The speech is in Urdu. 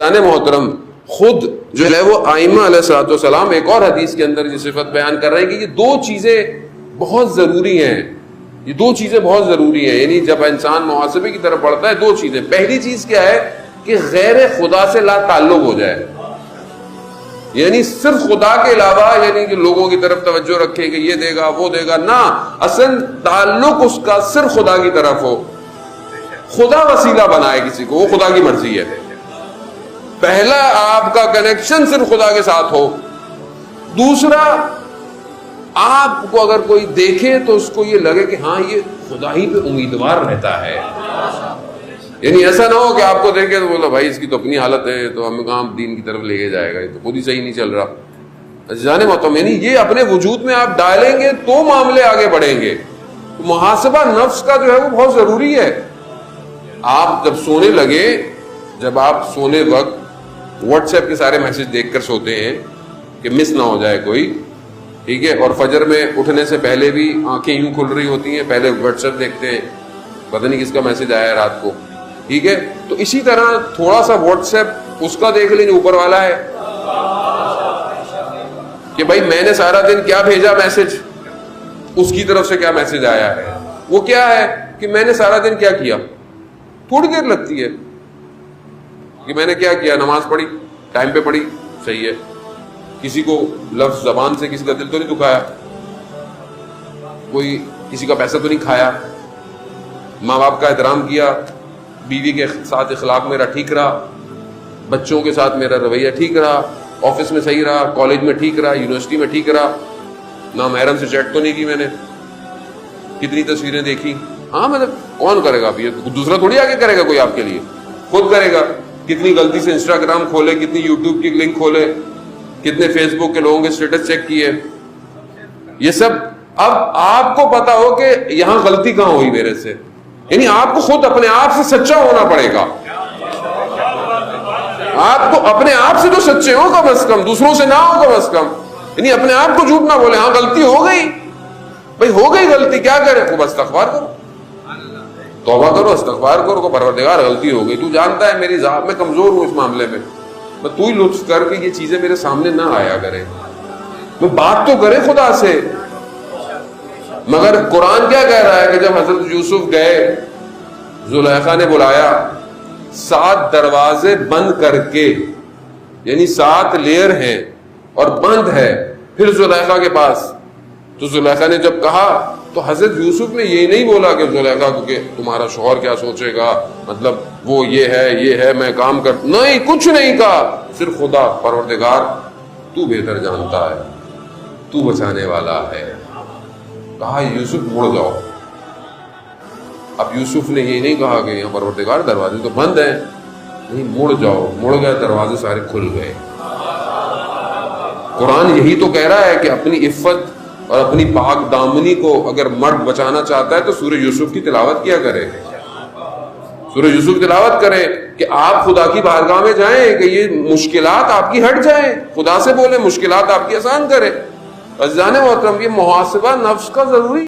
محترم خود جو ہے وہ ائمہ علیہ الصلوۃ والسلام ایک اور حدیث کے اندر یہ صفت بیان کر رہے ہیں کہ یہ دو چیزیں بہت ضروری ہیں، یہ دو چیزیں بہت ضروری ہیں، یعنی جب انسان محاسبے کی طرف بڑھتا ہے دو چیزیں، پہلی چیز کیا ہے کہ غیر خدا سے لا تعلق ہو جائے، یعنی صرف خدا کے علاوہ یعنی کہ لوگوں کی طرف توجہ رکھے کہ یہ دے گا وہ دے گا، نہ، اصل تعلق اس کا صرف خدا کی طرف ہو، خدا وسیلہ بنائے کسی کو، وہ خدا کی مرضی ہے، پہلا آپ کا کنیکشن صرف خدا کے ساتھ ہو، دوسرا آپ کو اگر کوئی دیکھے تو اس کو یہ لگے کہ ہاں یہ خدا ہی پہ امیدوار رہتا ہے، یعنی ایسا نہ ہو کہ آپ کو دیکھے تو بولا بھائی اس کی تو اپنی حالت ہے تو ہمیں کہاں دین کی طرف لے کے جائے گا، یہ تو خود ہی صحیح نہیں چل رہا، جانے محترم یعنی یہ اپنے وجود میں آپ ڈالیں گے تو معاملے آگے بڑھیں گے۔ محاسبہ نفس کا جو ہے وہ بہت ضروری ہے۔ آپ جب سونے لگے، جب آپ سونے وقت واٹس ایپ کے سارے میسج دیکھ کر سوتے ہیں کہ مس نہ ہو جائے کوئی، ٹھیک ہے، اور فجر میں اٹھنے سے پہلے بھی آنکھیں یوں کھل رہی ہوتی ہیں، پہلے واٹس ایپ دیکھتے ہیں پتہ نہیں کس کا میسج آیا ہے رات کو، ٹھیک ہے، تو اسی طرح تھوڑا سا واٹس ایپ اس کا دیکھ لیں جو اوپر والا ہے کہ بھائی میں نے سارا دن کیا بھیجا میسج، اس کی طرف سے کیا میسج آیا ہے، وہ کیا ہے کہ میں نے سارا دن کیا کیا، تھوڑی دیر لگتی ہے کہ میں نے کیا کیا، نماز پڑھی، ٹائم پہ پڑھی، صحیح ہے، کسی کو لفظ زبان سے کسی کا دل تو نہیں دکھایا، کوئی کسی کا پیسہ تو نہیں کھایا، ماں باپ کا احترام کیا، بیوی کے ساتھ اخلاق میرا ٹھیک رہا، بچوں کے ساتھ میرا رویہ ٹھیک رہا، آفس میں صحیح رہا، کالج میں ٹھیک رہا، یونیورسٹی میں ٹھیک رہا، نہ محرم سے چیٹ تو نہیں کی میں نے، کتنی تصویریں دیکھی، ہاں مطلب کون کرے گا اب، یہ دوسرا تھوڑی آگے کرے گا کوئی آپ کے لیے، خود کرے گا، کتنی غلطی سے انسٹاگرام کھولے، کتنی یوٹیوب کی لنک کھولے، کتنے فیس بک کے لوگوں کے اسٹیٹس چیک کیے، یہ سب اب آپ کو پتا ہو کہ یہاں غلطی کہاں ہوئی میرے سے، یعنی آپ کو خود اپنے آپ سے سچا ہونا پڑے گا، آپ کو اپنے آپ سے تو سچے ہو کم از کم، دوسروں سے نہ ہو کم از کم، یعنی اپنے آپ کو جھوٹ نہ بولے، ہاں غلطی ہو گئی، بھئی ہو گئی غلطی، کیا کرے، خوب استغفار کرو، توبہ کرو، استغفار کرو، پروردگار غلطی ہو گئی، تو جانتا ہے میری ذات میں کمزور ہوں اس معاملے میں، تو ہی لطف کر کے یہ چیزیں میرے سامنے نہ آیا کرے، میں بات تو کرے خدا سے۔ مگر قرآن کیا کہہ رہا ہے کہ جب حضرت یوسف گئے، زلیخا نے بلایا 7 دروازے بند کر کے، یعنی 7 لیئر ہیں اور بند ہے، پھر زلیخا کے پاس، تو زلیخا نے جب کہا تو حضرت یوسف نے یہ نہیں بولا کہ زلیخا کو کہ تمہارا شوہر کیا سوچے گا، مطلب وہ یہ ہے میں کام کر، نہیں، کچھ نہیں کہا، صرف خدا پروردگار تو بہتر جانتا ہے، تو بچانے والا ہے، کہا یوسف مڑ جاؤ۔ اب یوسف نے یہ نہیں کہا کہ یہاں پروردگار دروازے تو بند ہیں، نہیں، مڑ جاؤ، مڑ گئے، دروازے سارے کھل گئے۔ قرآن یہی تو کہہ رہا ہے کہ اپنی عفت اور اپنی پاک دامنی کو اگر مرد بچانا چاہتا ہے تو سورہ یوسف کی تلاوت کیا کرے، سورہ یوسف کی تلاوت کرے کہ آپ خدا کی بارگاہ میں جائیں کہ یہ مشکلات آپ کی ہٹ جائیں، خدا سے بولیں، مشکلات آپ کی آسان کرے۔ عزیزان محترم، یہ محاسبہ نفس کا ضروری